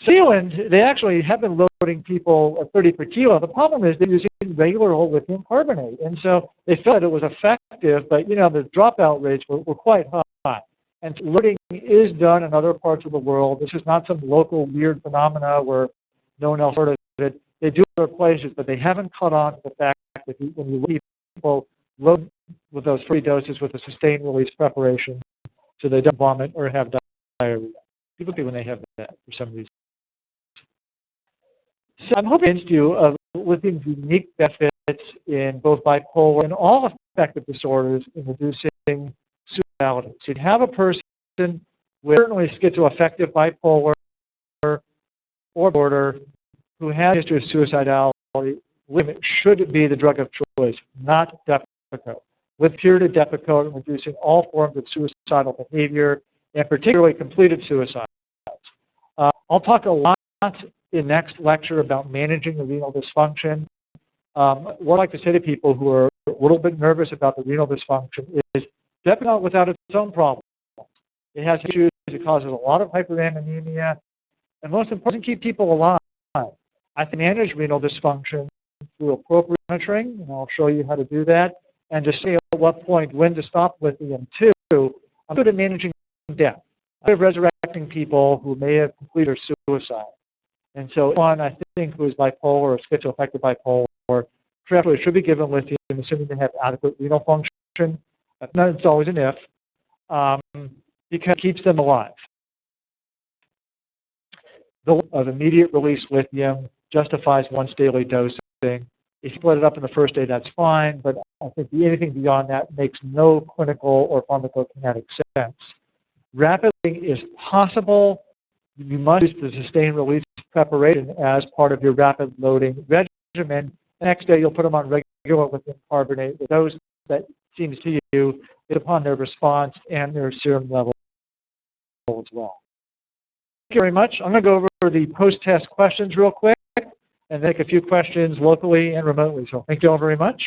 A: Sealant, they actually have been loading people at 30 per kilo. The problem is they're using regular old lithium carbonate. And so they felt it was effective, but, the dropout rates were quite high. And loading is done in other parts of the world. This is not some local weird phenomena where no one else heard of it. They do it in other places, but they haven't caught on to the fact that when you leave people load with those free doses with a sustained release preparation, so they don't vomit or have diarrhea. People do when they have that for some reason. So I'm hoping to convince you of lithium's unique benefits in both bipolar and all affective disorders in reducing suicidality. So you have a person with certainly schizoaffective bipolar or disorder who has a history of suicidality. Lithium should be the drug of choice, not Depakote. With curative Depakote in reducing all forms of suicidal behavior, and particularly completed suicides. I'll talk a lot in the next lecture about managing the renal dysfunction. What I like to say to people who are a little bit nervous about the renal dysfunction is Depakote without its own problems. It has issues. It causes a lot of hyperammonemia, and most important, keep people alive. I can manage renal dysfunction through appropriate monitoring, and I'll show you how to do that, and to say at what point when to stop lithium too. I'm good at managing death. I'm good at resurrecting people who may have completed suicide. And so one, I think, who is bipolar or schizoaffective bipolar, preferably should be given lithium, assuming they have adequate renal function. It's always an if, because it keeps them alive. The of immediate release lithium justifies once daily dosing. If you split it up in the first day, that's fine, but I think anything beyond that makes no clinical or pharmacokinetic sense. Rapid loading is possible. You must use the sustained release preparation as part of your rapid loading regimen. The next day, you'll put them on regular lithium carbonate with those that seems to you is upon their response and their serum level as well. Thank you very much. I'm going to go over the post-test questions real quick and take a few questions locally and remotely. So thank you all very much.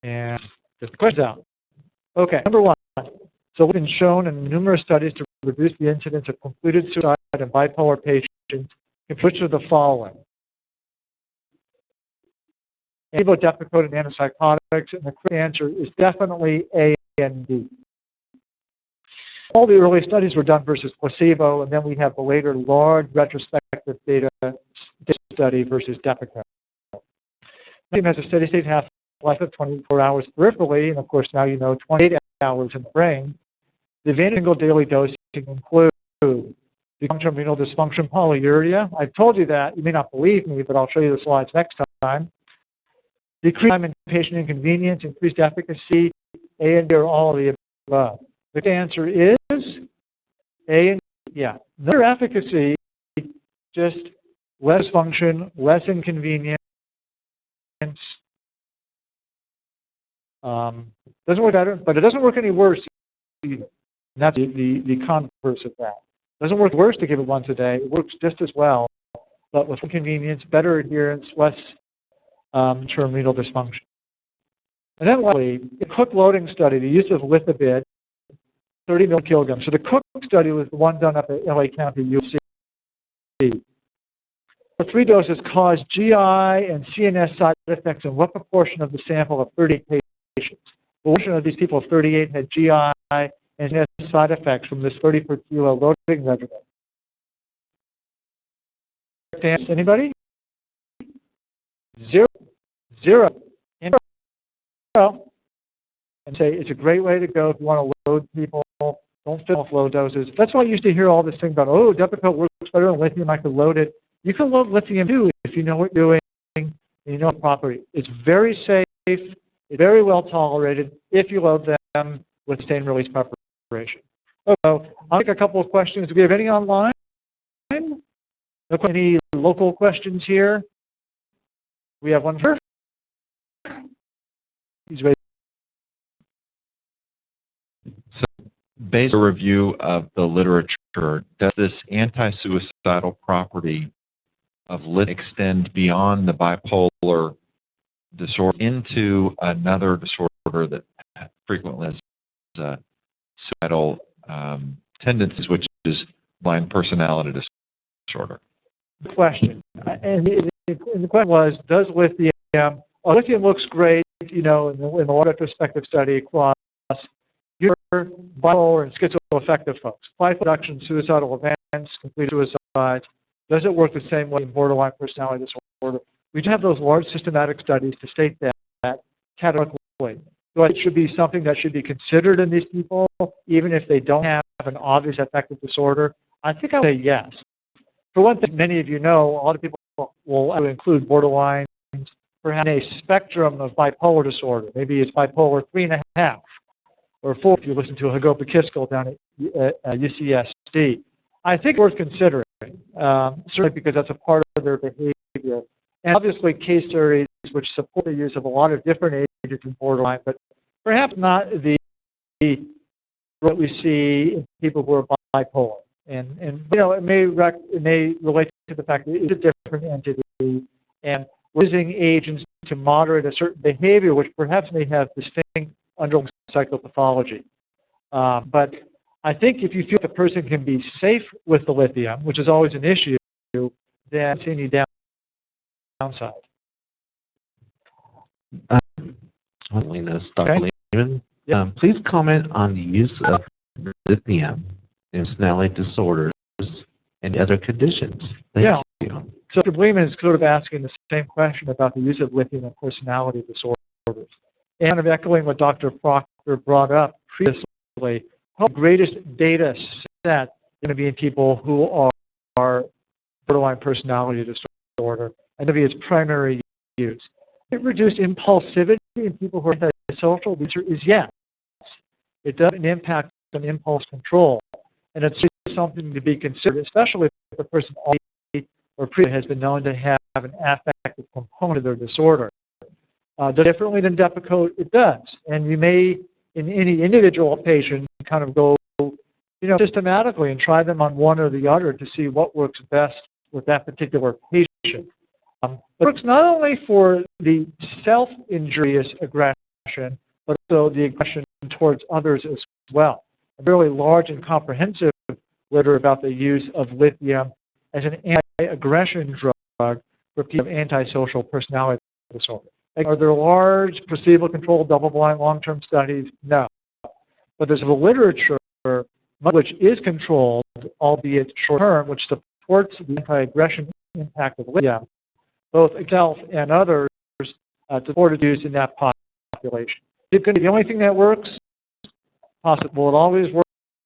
A: And get the questions out. Okay, number one. So it's been shown in numerous studies to reduce the incidence of completed suicide in bipolar patients, which of the following? Depakote and antipsychotics, and the correct answer is definitely A and B. All the early studies were done versus placebo, and then we have the later large retrospective data study versus Depakote. Lithium has a steady state half-life of 24 hours peripherally, and of course now you know 28 hours in the brain. The advantage of single daily dosing include the long-term renal dysfunction, polyuria. I've told you that. You may not believe me, but I'll show you the slides next time. Decreased time and patient inconvenience, increased efficacy, A and B are all of the above. The answer is A and B. Yeah. Another efficacy, just less function, less inconvenience, Doesn't work better, but it doesn't work any worse either. And that's the converse of that. It doesn't work worse to give it once a day. It works just as well, but with convenience, better adherence, less term renal dysfunction. And then lastly, the Cook loading study, the use of lithobid, 30 milligrams. So the Cook study was the one done up at LA County UC. The 3 doses caused GI and CNS side effects in what proportion of the sample of 38 patients? What portion of these people, 38, had GI and CNS side effects from this 30 per kilo loading regimen? Anybody? Zero. And say it's a great way to go if you want to load people. Don't fill off low doses. That's why I used to hear all this thing about, oh, Depakote works better than lithium. I could load it. You can load lithium too if you know what you're doing and you know the property. It's very safe. It's very well tolerated if you load them with sustained release preparation. So I'll take a couple of questions. Do we have any online? Any local questions here? We have one here. He's ready.
B: So, based on a review of the literature, does this anti-suicidal property of lithium extend beyond the bipolar disorder into another disorder that frequently has suicidal tendencies, which is blind personality disorder?
A: The question, and the question was, does lithium? Lithium looks great, you know, in the retrospective study across your bipolar and schizoaffective folks. Life reduction, suicidal events, complete suicides. Does it work the same way in borderline personality disorder? We do have those large systematic studies to state that categorically. So it should be something that should be considered in these people, even if they don't have an obvious affective disorder. I think I would say yes. For one thing, many of you know, a lot of people will include borderline perhaps a spectrum of bipolar disorder. Maybe it's bipolar 3.5 or 4 if you listen to Hagopa Kiskell down at UCSD. I think it's worth considering, certainly because that's a part of their behavior. And obviously case studies which support the use of a lot of different agents in borderline, but perhaps not what we see in people who are bipolar. And you know, it may relate to the fact that it's a different entity, and we're using agents to moderate a certain behavior which perhaps may have distinct underlying psychopathology. But I think if you feel the person can be safe with the lithium, which is always an issue, then it's any downside.
C: Dr. Lehman, please comment on the use of lithium in personality disorders and other conditions. Thank you.
A: So Dr. Lehman is sort of asking the same question about the use of lithium in personality disorders. And kind of echoing what Dr. Proctor brought up previously, the greatest data set is going to be in people who are borderline personality disorder, and to be its primary use. It reduced impulsivity in people who are antisocial. The answer is yes. It does an impact on impulse control, and it's something to be considered, especially if the person already or previously has been known to have an affective component of their disorder. Differently than Depakote, it does, and you may, in any individual patient, kind of go, you know, systematically and try them on one or the other to see what works best with that particular patient. But it works not only for the self-injurious aggression, but also the aggression towards others as well. A really large and comprehensive literature about the use of lithium as an anti-aggression drug for people with antisocial personality disorder. Are there large, placebo-controlled, double-blind, long-term studies? No. But there's a literature which is controlled, albeit short-term, which supports the anti-aggression impact of lithium, both itself and others, to support use in that population. Is it going to be the only thing that works? Possible. Will it always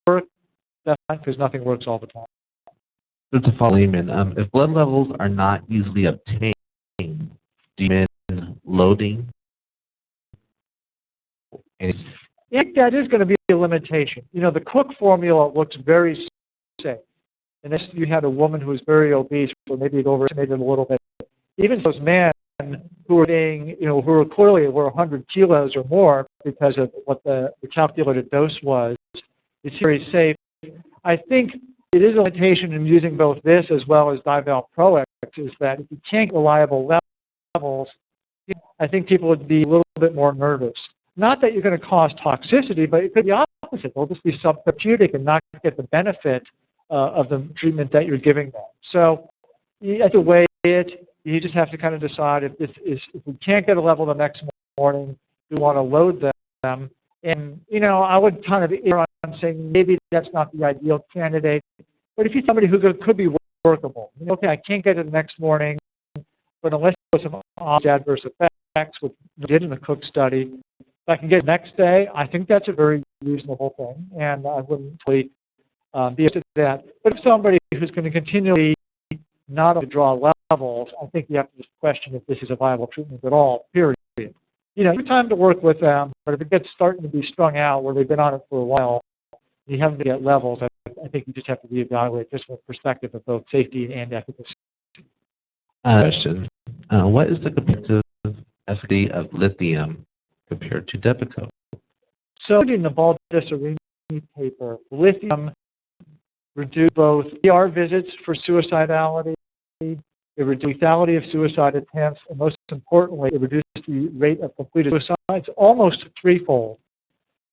A: work? That's not, because nothing works all the time.
C: Just to follow Lehman, if blood levels are not easily obtained, do you mean loading?
A: I think that is going to be a limitation. You know, the Cook formula looks very safe. And if you had a woman who was very obese, or maybe it overestimated a little bit, even those men who are getting, who are clearly were 100 kilos or more because of what the calculated dose was, it's very safe. I think it is a limitation in using both this as well as divalproex, is that if you can't get reliable levels, I think people would be a little bit more nervous. Not that you're going to cause toxicity, but it could be opposite. They'll just be subtherapeutic and not get the benefit of the treatment that you're giving them. So you have to weigh it. You just have to kind of decide if we can't get a level the next morning, we want to load them. And, I would kind of err on saying maybe that's not the ideal candidate. But if you're somebody who could be workable, okay, I can't get it the next morning, but unless there's some adverse effects, which we did in the Cook study, if I can get it the next day, I think that's a very reasonable thing, and I wouldn't really be up to that. But if somebody who's going to continually not only draw levels, I think you have to just question if this is a viable treatment at all, period. You have time to work with them, but if it gets starting to be strung out where they've been on it for a while, you haven't to get levels, I think you just have to reevaluate just from the perspective of both safety and efficacy.
C: Question. What is the comparative efficacy of lithium compared to Depakote?
A: So in the Baldessarini paper, lithium reduced both ER visits for suicidality, it reduced lethality of suicide attempts, and most importantly, it reduced the rate of completed suicides almost threefold.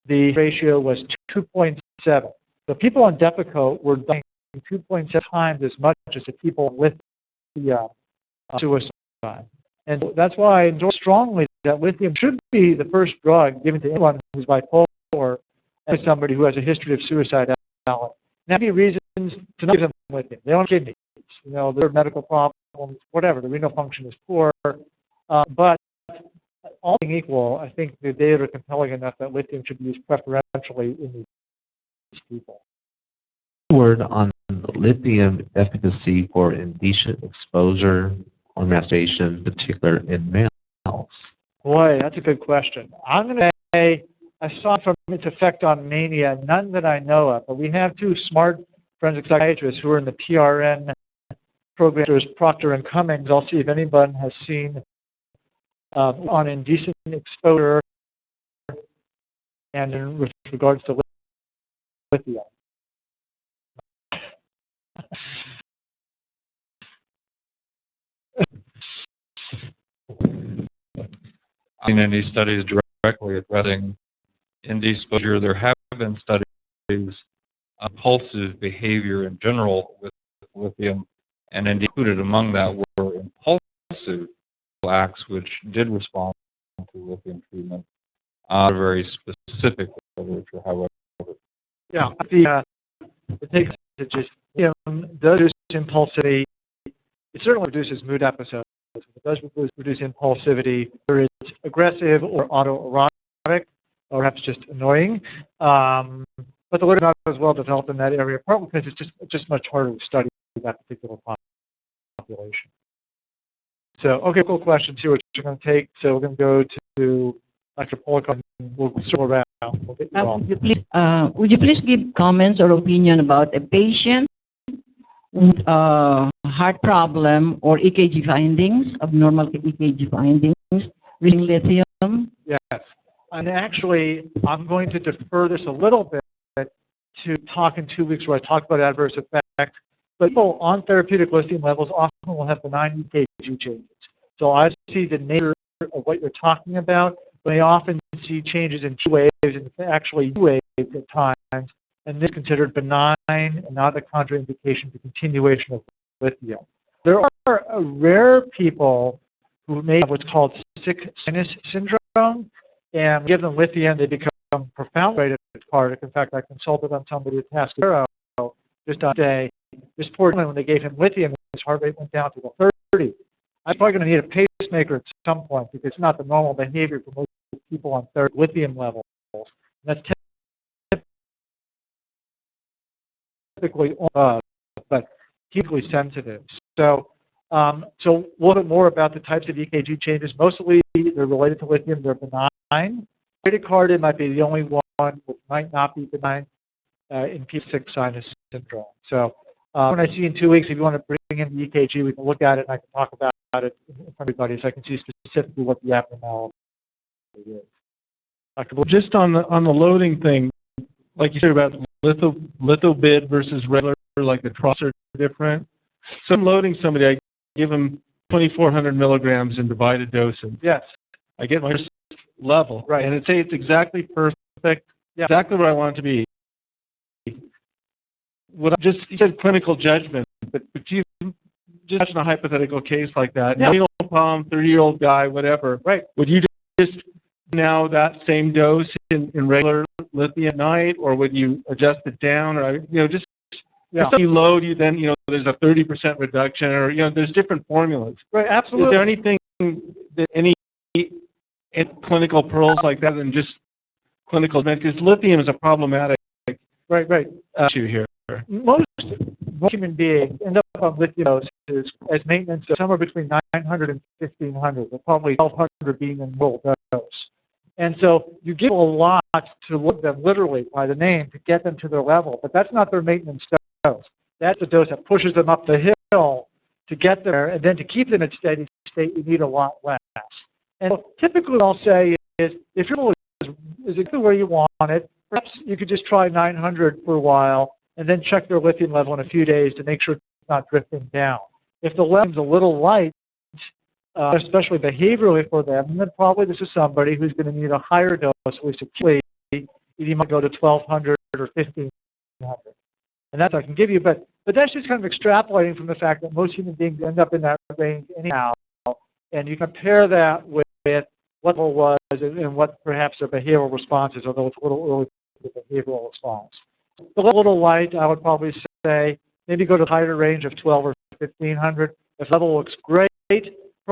A: The ratio was 2.7. So people on Depakote were dying 2.7 times as much as the people with the suicide. And that's why I endorse strongly that lithium should be the first drug given to anyone who's bipolar and somebody who has a history of suicidality. Now, there may be reasons to not give them lithium. They don't have kidneys, there are medical problems, whatever. The renal function is poor. But all being equal, I think the data are compelling enough that lithium should be used preferentially in these people.
C: Word on lithium efficacy for indecent exposure or masturbation, particular in males?
A: Boy, that's a good question. I'm going to say, aside from its effect on mania, none that I know of, but we have two smart forensic psychiatrists who are in the PRN program. There's Proctor and Cummings. I'll see if anyone has seen on indecent exposure and with regards to lithium.
B: In any studies directly addressing indecent exposure, there have been studies on compulsive behavior in general with lithium, and included among that were impulsive acts which did respond to lithium treatment. Very specific literature, however.
A: Yeah, the take message is does reduce impulsivity. It certainly reduces mood episodes. It does reduce impulsivity, whether it's aggressive or autoerotic, or perhaps just annoying. But the literature is not as well developed in that area, partly because it's just much harder to study that particular population. So, okay, cool questions here, which we're going to take. So we're going to go to Dr. Pollock, and we'll circle around. We'll get you all.
D: Would you please give comments or opinion about a patient with heart problem or EKG findings, abnormal EKG findings, reading lithium?
A: Yes. And actually, I'm going to defer this a little bit to talk in 2 weeks where I talk about adverse effects. But people on therapeutic lithium levels often will have benign EKG changes. So I see the nature of what you're talking about, but I often see changes in T waves and actually U waves at times, and this is considered benign and not a contraindication to continuation of lithium. There are rare people who may have what's called sick sinus syndrome, and give them lithium, they become profoundly cardiac. In fact, I consulted on somebody with Tascadero just on a day. This poor gentleman, when they gave him lithium, his heart rate went down to the 30. I'm probably going to need a pacemaker at some point because it's not the normal behavior for most people on lithium levels. And that's typically above, but hugely sensitive. So, so a little bit more about the types of EKG changes. Mostly they're related to lithium. They're benign. Bradycardia might be the only one which might not be benign in P6 sinus syndrome. So When I see you in 2 weeks, if you want to bring in the EKG, we can look at it and I can talk about it in front of everybody so I can see specifically what the abnormality is. Dr. Blue?
E: Just on the loading thing, like you said about lithobid versus regular, like the troughs are different. So I'm loading somebody, I give them 2,400 milligrams in divided dosing.
A: Yes.
E: I get my first level,
A: Right.
E: and it's exactly perfect,
A: Yeah.
E: exactly what I want it to be. You said clinical judgment, but you just imagine a hypothetical case like that.
A: Yeah.
E: Renal palm, 30-year-old guy, whatever.
A: Right.
E: Would you just now that same dose in regular lithium at night, or would you adjust it down, or just you load, you then there's a 30% reduction, or there's different formulas.
A: Right. Absolutely.
E: Is there anything that any clinical pearls like that than just clinical? Because lithium is a problematic issue here.
A: Most human beings end up on lithium doses as maintenance of somewhere between 900 and 1,500, with probably 1,200 being in full dose. And so you give a lot to load them literally by the name to get them to their level, but that's not their maintenance dose. That's the dose that pushes them up the hill to get there, and then to keep them in steady state, you need a lot less. And so typically what I'll say is, if your level is exactly where you want it, perhaps you could just try 900 for a while, and then check their lithium level in a few days to make sure it's not drifting down. If the level's a little light, especially behaviorally for them, then probably this is somebody who's going to need a higher dose, at least acutely. You might go to 1,200 or 1,500. And that's what I can give you, but that's just kind of extrapolating from the fact that most human beings end up in that range anyhow, and you compare that with what level was and what perhaps their behavioral response is, although it's a little early for the behavioral response. A little light, I would probably say, maybe go to the higher range of 12 or 1,500. If level looks great,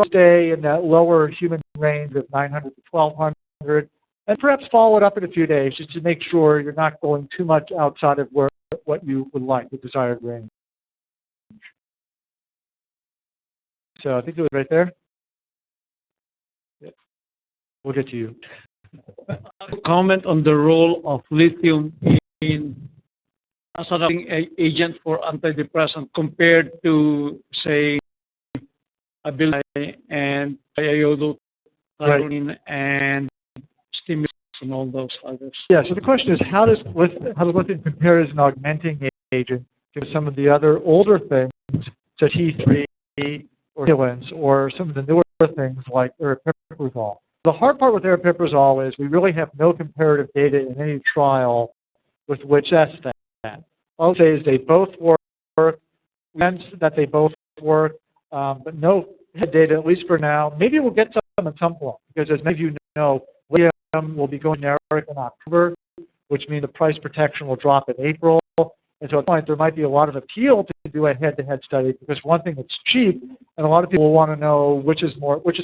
A: stay in that lower human range of 900 to 1,200, and perhaps follow it up in a few days just to make sure you're not going too much outside of what you would like, the desired range. So I think it was right there. Yeah. We'll get to you.
F: Comment on the role of lithium in as an agent for antidepressant compared to, say, ability and iodothyronine and stimulants and all those others.
A: Yeah, so the question is, how does lithium compare as an augmenting agent to some of the other older things, such as T3 or stimulants, or some of the newer things like aripiprazole? The hard part with aripiprazole is we really have no comparative data in any trial with which to test that. All I'll say is they both work, that they both work, but no data, at least for now. Maybe we'll get some at some point, because as many of you know, lithium will be going generic in October, which means the price protection will drop in April. And so at that point, there might be a lot of appeal to do a head-to-head study, because one thing, it's cheap, and a lot of people will want to know which is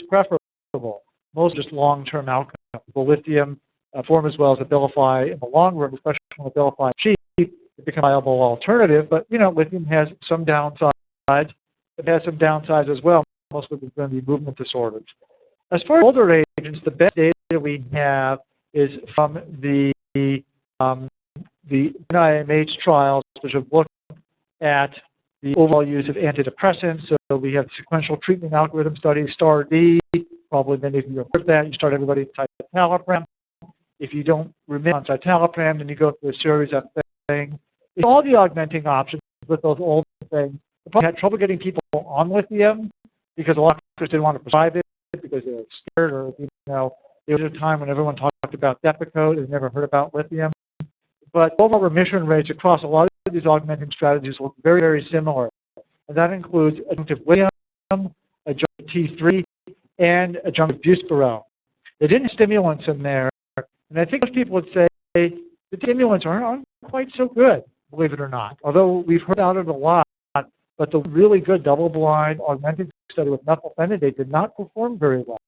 A: preferable. Most just long-term outcomes. Will lithium perform as well as Abilify in the long run, especially when Abilify is cheap, it becomes a viable alternative. But, lithium has some downsides. It has some downsides as well. Most of it's going to be movement disorders. As far as older agents, the best data we have is from the NIMH trials, which have looked at the overall use of antidepressants. So we have sequential treatment algorithm studies, STAR-D. Probably many of you have heard that. You start everybody with citalopram. If you don't remit on citalopram, then you go through a series of things. It's all the augmenting options with those old things. We probably had trouble getting people on lithium because a lot of doctors didn't want to prescribe it because they were scared, or there was a time when everyone talked about Depakote and never heard about lithium. But overall remission rates across a lot of these augmenting strategies look very, very similar. And that includes adjunctive lithium, adjunctive T3, and adjunctive buspirone. They didn't have stimulants in there, and I think most people would say the stimulants aren't quite so good, believe it or not. Although we've heard about it a lot, but the really good double-blind augmenting study with methylphenidate did not perform very well.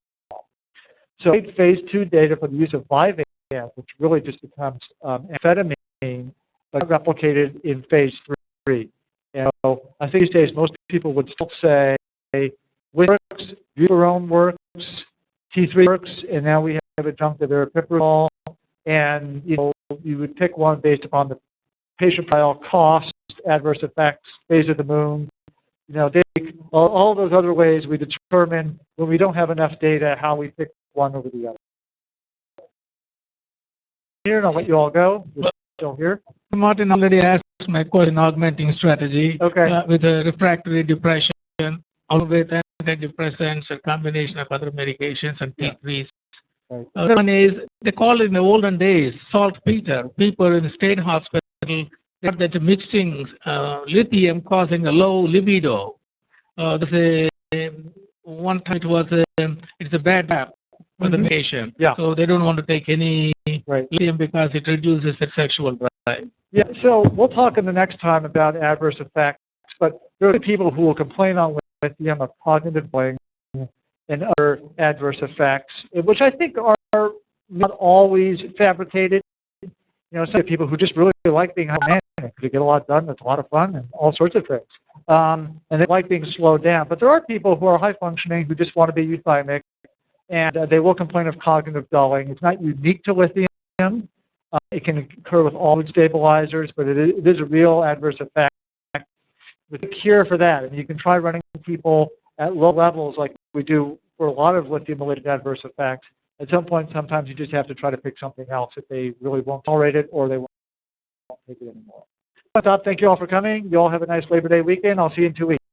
A: So phase 2 data for the use of Vyvanse, which really just becomes amphetamine, but replicated in phase 3. I think these days most people would still say works, buspirone works, T3 works, and now we have adjunctive aripiprazole, and you would pick one based upon the patient trial cost adverse effects, phase of the moon, all those other ways we determine when we don't have enough data how we pick one over the other. Here, and I'll let you all go. You're still here.
G: Martin already asked my question, augmenting strategy.
A: Okay.
G: With a refractory depression, along with antidepressants, a combination of other medications and T3s.
A: Right.
G: Other one is, they call it in the olden days, saltpeter. People in the state hospital, they got that mixing lithium causing a low libido. There's one time it was it's a bad rap for the patient.
A: Yeah.
G: So they don't want to take any lithium because it reduces their sexual drive.
A: Yeah, so we'll talk in the next time about adverse effects, but there are people who will complain on lithium of cognitive decline and other adverse effects, which I think are not always fabricated. Some people who just really like being hypomanic, they get a lot done, it's a lot of fun, and all sorts of things. And they like being slowed down. But there are people who are high functioning who just want to be euthymic, and they will complain of cognitive dulling. It's not unique to lithium. It can occur with all mood stabilizers, but it is a real adverse effect. With a cure for that, and you can try running people at low levels like we do for a lot of lithium-related adverse effects. At some point, sometimes you just have to try to pick something else if they really won't tolerate it or they won't take it anymore. Thank you all for coming. You all have a nice Labor Day weekend. I'll see you in 2 weeks.